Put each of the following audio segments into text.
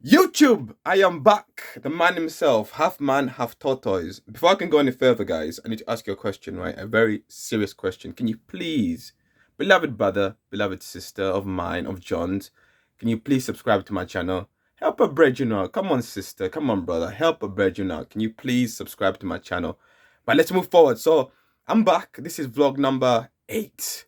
YouTube, I am back. The man himself, half man, half tortoise. Before I can go any further, guys, I need to ask you a question, right? A very serious question. Can you please, beloved brother, beloved sister of mine, of John's, can you please subscribe to my channel? Help a brethren out. Come on, sister. Come on, brother. Help a brethren out. Can you please subscribe to my channel? But let's move forward. So I'm back. This is vlog number 8.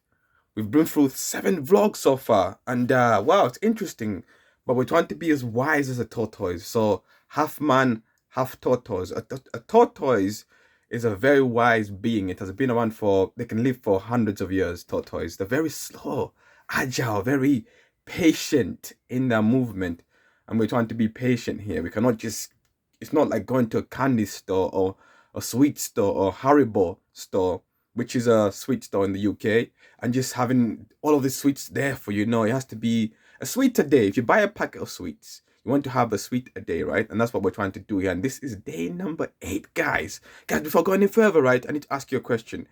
We've been through 7 vlogs so far, and wow, it's interesting. But we're trying to be as wise as a tortoise. So half man, half tortoise. A tortoise is a very wise being. It has been around for, they can live for hundreds of years. Tortoise. They're very slow, agile, very patient in their movement, and we're trying to be patient here. We cannot just. It's not like going to a candy store or a sweet store or Haribo store, which is a sweet store in the UK, and just having all of the sweets there for you. No, it has to be a sweet a day. If you buy a packet of sweets, you want to have a sweet a day, right? And that's what we're trying to do here. And this is day number 8, guys. Guys, before going any further, right, I need to ask you a question.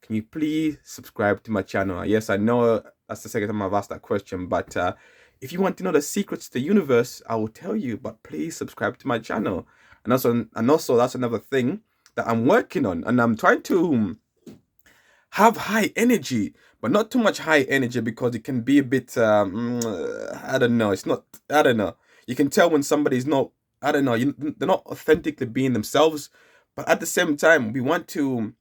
Can you please subscribe to my channel? Yes, I know that's the second time I've asked that question, but if you want to know the secrets to the universe, I will tell you. But please subscribe to my channel. And also, that's another thing that I'm working on, and I'm trying to have high energy, but not too much high energy because it can be a bit I don't know. It's not, I don't know. You can tell when somebody's not, I don't know, they're not authentically being themselves, but at the same time we want to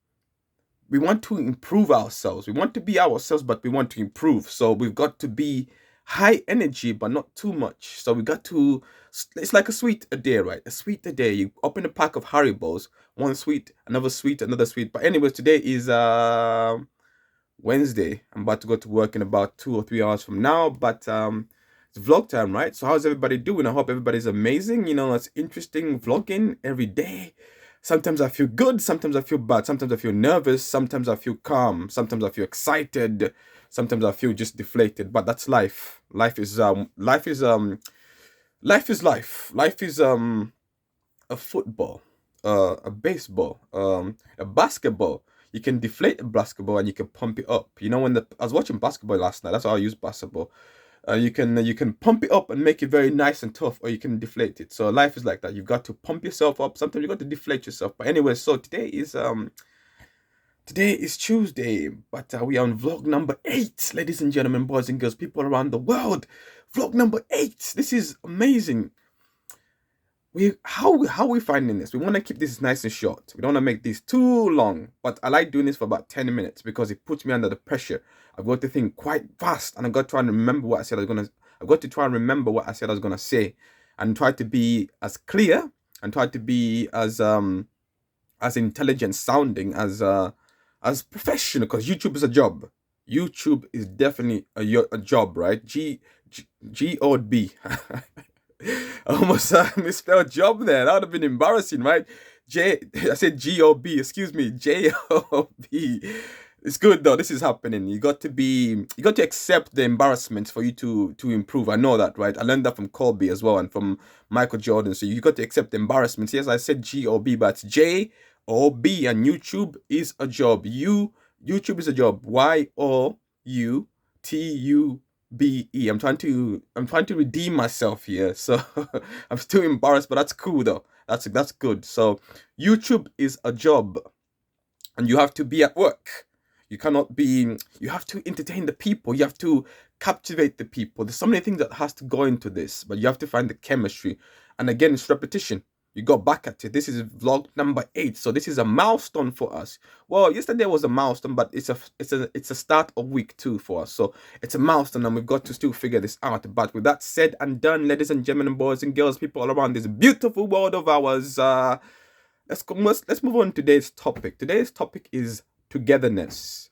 improve ourselves. We want to be ourselves, but we want to improve. So we've got to be high energy, but not too much. So we got to. It's like a sweet a day, right? A sweet a day. You open a pack of Haribos, one sweet, another sweet, another sweet. But anyways, today is Wednesday. I'm about to go to work in about 2 or 3 hours from now. But it's vlog time, right? So how's everybody doing? I hope everybody's amazing. You know, it's interesting vlogging every day. Sometimes I feel good, sometimes I feel bad, sometimes I feel nervous, sometimes I feel calm, sometimes I feel excited, sometimes I feel just deflated. But that's life. Life is life is a football, a baseball, a basketball. You can deflate a basketball and you can pump it up. You know, I was watching basketball last night, that's how I use basketball. You can pump it up and make it very nice and tough, or you can deflate it. So life is like that. You've got to pump yourself up. Sometimes you got to deflate yourself. But anyway, so today is Tuesday, but we are on vlog number 8, ladies and gentlemen, boys and girls, people around the world. Vlog number 8. This is amazing. How are we finding this? We want to keep this nice and short. We don't want to make this too long, but I like doing this for about 10 minutes because it puts me under the pressure. I've got to think quite fast, and I've got to try and remember what I said I was gonna. I've got to try and remember what I said I was gonna say, and try to be as clear and try to be as intelligent sounding as professional, because YouTube is a job. YouTube is definitely a job, right? G-O-B. I almost misspelled job there. That would have been embarrassing, right? I said G-O-B, excuse me, J-O-B. It's good though. This is happening. You got to accept the embarrassment for you to improve. I know that, right? I learned that from Colby as well and from Michael Jordan. So you got to accept the embarrassments. Yes, I said G-O-B, but it's J-O-B, and YouTube is a job. YouTube is a job. Y-O-U-T-U-B-E. I'm trying to redeem myself here. So I'm still embarrassed, but that's cool though. That's good. So YouTube is a job, and you have to be at work. You have to entertain the people. You have to captivate the people. There's so many things that has to go into this, but you have to find the chemistry. And again, it's repetition. You go back at it. This is vlog number 8. So this is a milestone for us. Well, yesterday was a milestone, but it's a start of week 2 for us. So it's a milestone, and we've got to still figure this out. But with that said and done, ladies and gentlemen, boys and girls, people all around this beautiful world of ours, let's move on to today's topic. Today's topic is togetherness.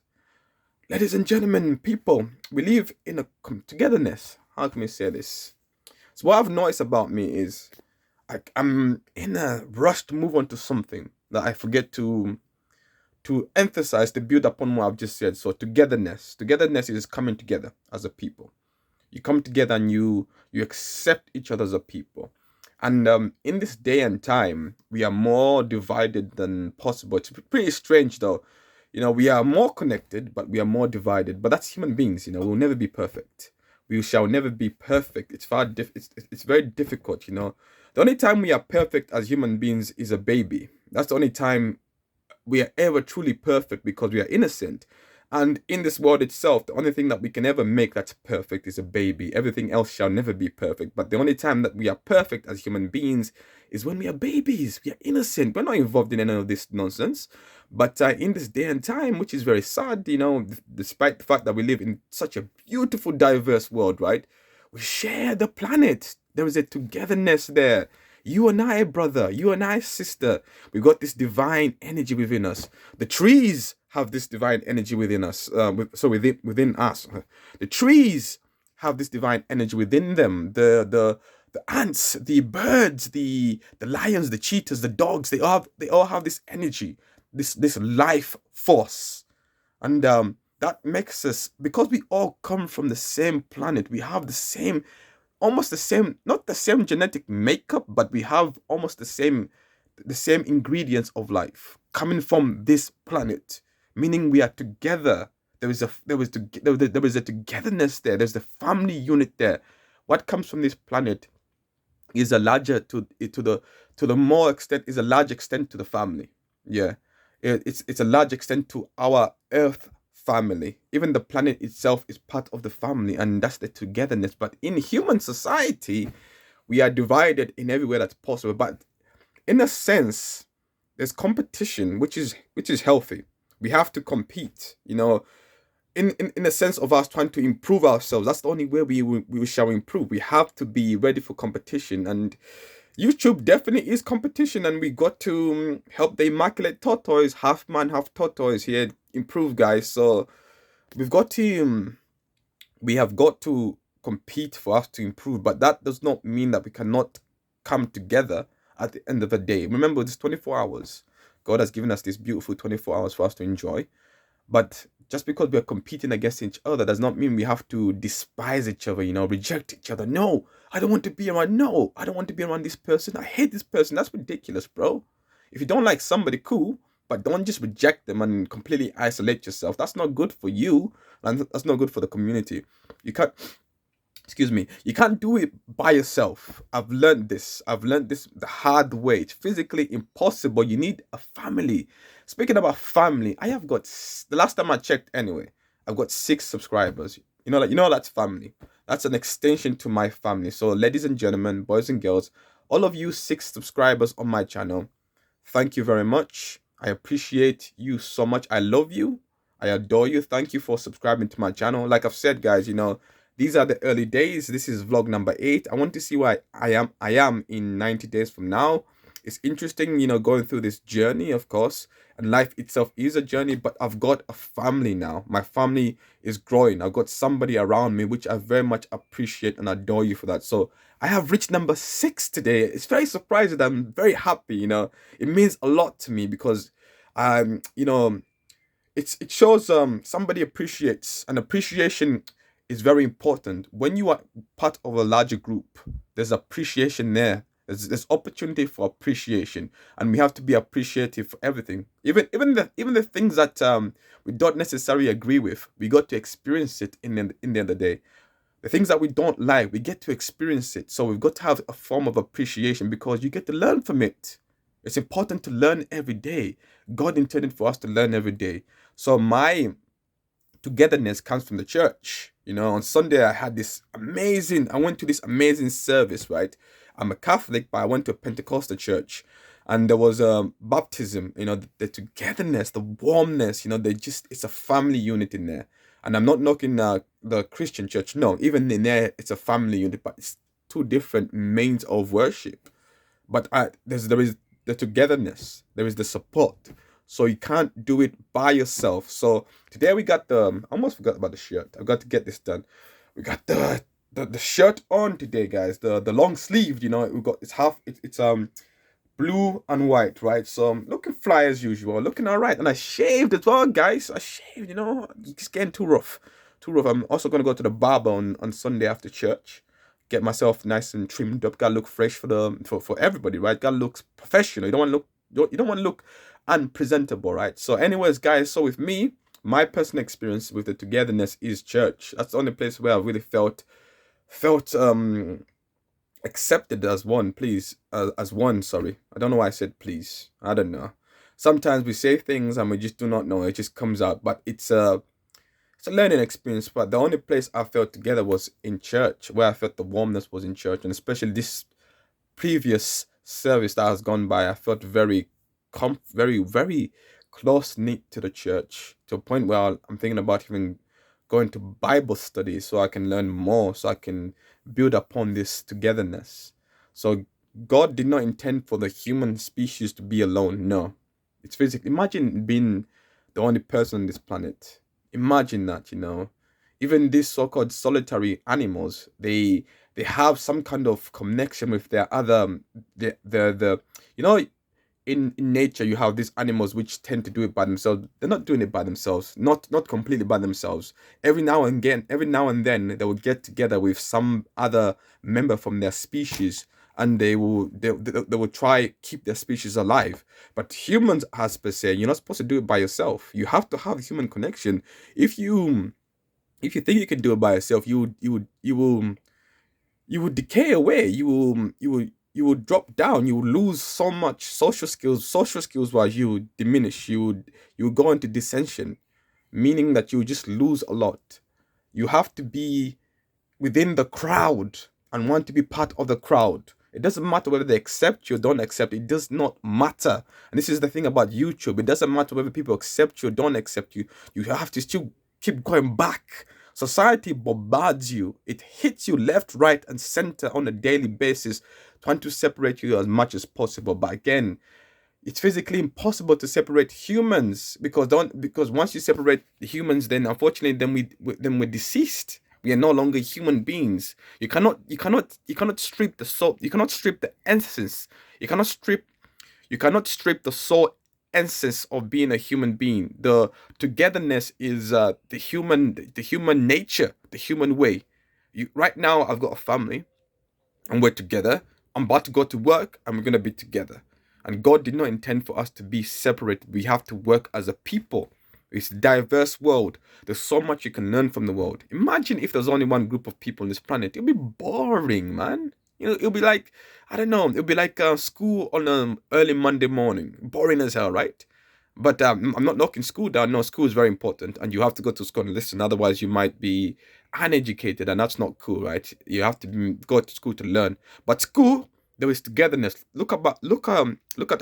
Ladies and gentlemen, people, we live in a togetherness. How can we say this? So what I've noticed about me is I'm in a rush to move on to something that I forget to emphasize, to build upon what I've just said. So togetherness is coming together as a people. You come together and you accept each other as a people. And in this day and time, we are more divided than possible. It's pretty strange though. You know, we are more connected, but we are more divided. But that's human beings, you know, we'll never be perfect. we shall never be perfect. It's very difficult, you know. The only time we are perfect as human beings is a baby. That's the only time we are ever truly perfect, because we are innocent. And in this world itself, the only thing that we can ever make that's perfect is a baby. Everything else shall never be perfect. But the only time that we are perfect as human beings is when we are babies. We are innocent. We're not involved in any of this nonsense. But in this day and time, which is very sad, you know, despite the fact that we live in such a beautiful, diverse world, right? We share the planet. There is a togetherness there. You and I, brother, you and I, sister, we got this divine energy within us. The trees have this divine energy within us. Within us, the trees have this divine energy within them. The ants, the birds, the lions, the cheetahs, the dogs, they all have this energy, this life force, and that makes us, because we all come from the same planet. We have the same, almost the same, not the same genetic makeup, but we have almost the same ingredients of life coming from this planet, meaning we are together. There is a togetherness there. There's the family unit there. What comes from this planet is a larger to the more extent is a large extent to the family. Yeah, it's a large extent to our Earth family. Even the planet itself is part of the family, and that's the togetherness. But in human society, we are divided in every way that's possible. But in a sense, there's competition, which is healthy. We have to compete, you know, in a sense of us trying to improve ourselves. That's the only way we shall improve. We have to be ready for competition, and YouTube definitely is competition, and we got to help the immaculate tortoise, half man, half tortoise here, improve, guys. So we have got to compete for us to improve, but that does not mean that we cannot come together at the end of the day. Remember, it's 24 hours. God has given us this beautiful 24 hours for us to enjoy. But just because we're competing against each other does not mean we have to despise each other, you know, reject each other. No, I don't want to be around. No, I don't want to be around this person. I hate this person. That's ridiculous, bro. If you don't like somebody, cool, but don't just reject them and completely isolate yourself. That's not good for you, and that's not good for the community. You can't, excuse me, you can't do it by yourself. I've learned this the hard way. It's physically impossible. You need a family. Speaking about family, I have got, the last time I checked anyway, I've got 6 subscribers. You know that's family. That's an extension to my family. So ladies and gentlemen, boys and girls, all of you 6 subscribers on my channel, thank you very much. I appreciate you so much. I love you. I adore you. Thank you for subscribing to my channel. Like I've said, guys, you know, these are the early days. This is vlog number 8. I want to see where I am in 90 days from now. It's interesting, you know, going through this journey, of course, and life itself is a journey, but I've got a family now. My family is growing. I've got somebody around me, which I very much appreciate and adore you for that. So I have reached number 6 today. It's very surprising. I'm very happy, you know. It means a lot to me because, you know, it shows somebody appreciates, and appreciation is very important. When you are part of a larger group, there's appreciation there. There's opportunity for appreciation, and we have to be appreciative for everything, even the things that we don't necessarily agree with. We got to experience it in the end of the day. The things that we don't like, we get to experience it. So we've got to have a form of appreciation because you get to learn from it. It's important to learn every day. God intended for us to learn every day. So my togetherness comes from the church. You know, on Sunday I went to this amazing service, right? I'm a Catholic, but I went to a Pentecostal church, and there was a baptism. You know, the togetherness, the warmness. You know, it's a family unit in there. And I'm not knocking the Christian church. No, even in there, it's a family unit, but it's 2 different mains of worship. But there is the togetherness. There is the support. So you can't do it by yourself. So today we got I almost forgot about the shirt. I've got to get this done. We got the shirt on today, guys. The long sleeved, you know, it's blue and white, right? So I'm looking fly as usual, looking all right. And I shaved as well, guys. I shaved, you know, it's getting too rough. I'm also going to go to the barber on Sunday after church, get myself nice and trimmed up. Gotta look fresh for everybody, right? Gotta look professional. You don't want to look unpresentable, right? So anyways, guys, so with me, my personal experience with the togetherness is church. That's the only place where I really felt accepted as one. Please, as one. Sorry, I don't know why I said please. I don't know. Sometimes we say things and we just do not know. It just comes out, but it's a learning experience. But the only place I felt together was in church, where I felt the warmness was in church, and especially this previous service that has gone by, I felt very very close knit to the church, to a point where I'm thinking about even going to Bible study so I can learn more, so I can build upon this togetherness. So God did not intend for the human species to be alone. No, it's physical. Imagine being the only person on this planet. Imagine that, even these so-called solitary animals, they have some kind of connection with their other, the you know in nature you have these animals which tend to do it by themselves. They're not doing it by themselves, not completely by themselves. Every now and then they will get together with some other member from their species, and they will try keep their species alive. But humans, as per se, you're not supposed to do it by yourself. You have to have human connection. If you think you can do it by yourself, you will decay away. You will drop down. You will lose so much social skills. Social skills wise, you would diminish. You would go into dissension, meaning that you would just lose a lot. You have to be within the crowd and want to be part of the crowd. It doesn't matter whether they accept you or don't accept. It does not matter. And this is the thing about YouTube. It doesn't matter whether people accept you or don't accept you. You have to still keep going back. Society bombards you. It hits you left, right, and center on a daily basis, trying to separate you as much as possible. But again, it's physically impossible to separate humans, because once you separate the humans, then unfortunately, we're deceased. We are no longer human beings. You cannot strip the soul. You cannot strip the essence. You cannot strip the soul essence of being a human being. The togetherness is the human nature, the human way. Right now, I've got a family, and we're together. I'm about to go to work, and we're gonna be together. And God did not intend for us to be separated. We have to work as a people. It's a diverse world. There's so much you can learn from the world. Imagine if there's only one group of people on this planet. It'll be boring, man. It'll be like, I don't know, it'll be like school on an early Monday morning. Boring as hell, right? But I'm not knocking school down. No, school is very important, and you have to go to school and listen. Otherwise, you might be uneducated, and that's not cool, right? You have to go to school to learn. But school, there is togetherness. Look at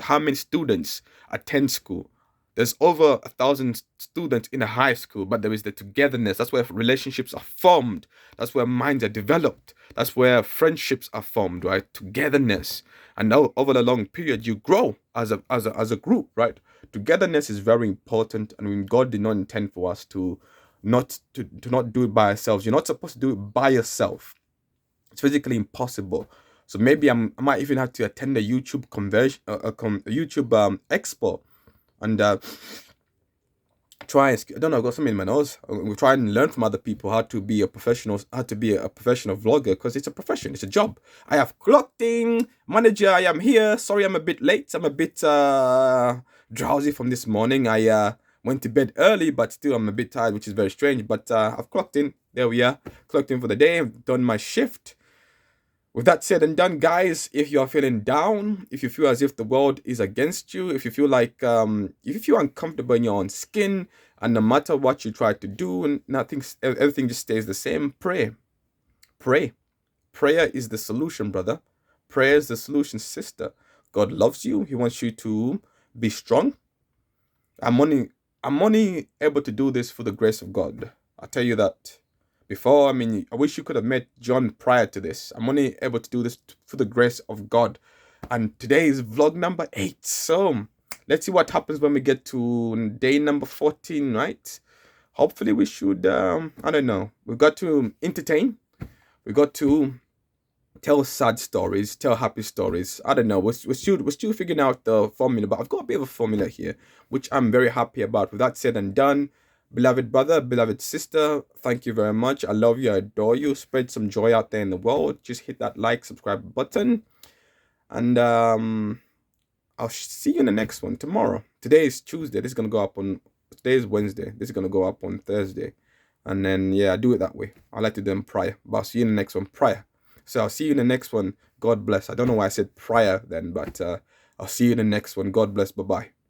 how many students attend school. There's over 1,000 students in a high school, but there is the togetherness. That's where relationships are formed. That's where minds are developed. That's where friendships are formed, right? Togetherness. And now over the long period, you grow as a group, right? Togetherness is very important, and when God did not intend for us to not do it by ourselves. You're not supposed to do it by yourself. It's physically impossible. So maybe I might even have to attend a YouTube YouTube expo, and try. I don't know. I've got something in my nose. We try and learn from other people how to be a professional vlogger, because it's a profession. It's a job. I have clocked in. Manager, I am here. Sorry, I'm a bit late. I'm a bit drowsy from this morning. I went to bed early, but still I'm a bit tired, which is very strange. But I've clocked in. There we are. Clocked in for the day. I've done my shift. With that said and done, guys, if you are feeling down, if you feel as if the world is against you, if you feel like, if you feel uncomfortable in your own skin, and no matter what you try to do, everything just stays the same, pray. Pray. Prayer is the solution, brother. Prayer is the solution, sister. God loves you. He wants you to be strong. I'm only able to do this for the grace of God. I'll tell you that. Before, I wish you could have met John prior to this. I'm only able to do this for the grace of God. And today is vlog number 8. So let's see what happens when we get to day number 14, right? Hopefully we should, I don't know. We've got to entertain. We've got to tell sad stories, tell happy stories. I don't know. We're still figuring out the formula, but I've got a bit of a formula here, which I'm very happy about. With that said and done, beloved brother, beloved sister, thank you very much. I love you. I adore you. Spread some joy out there in the world. Just hit that like, subscribe button. And I'll see you in the next one tomorrow. Today is Tuesday. This is going to go up on today is Wednesday. This is gonna go up on Thursday, and then yeah, I do it that way. I like to do them prior, but I'll see you in the next one prior. So I'll see you in the next one. God bless. I don't know why I said prior then, but I'll see you in the next one. God bless. Bye bye.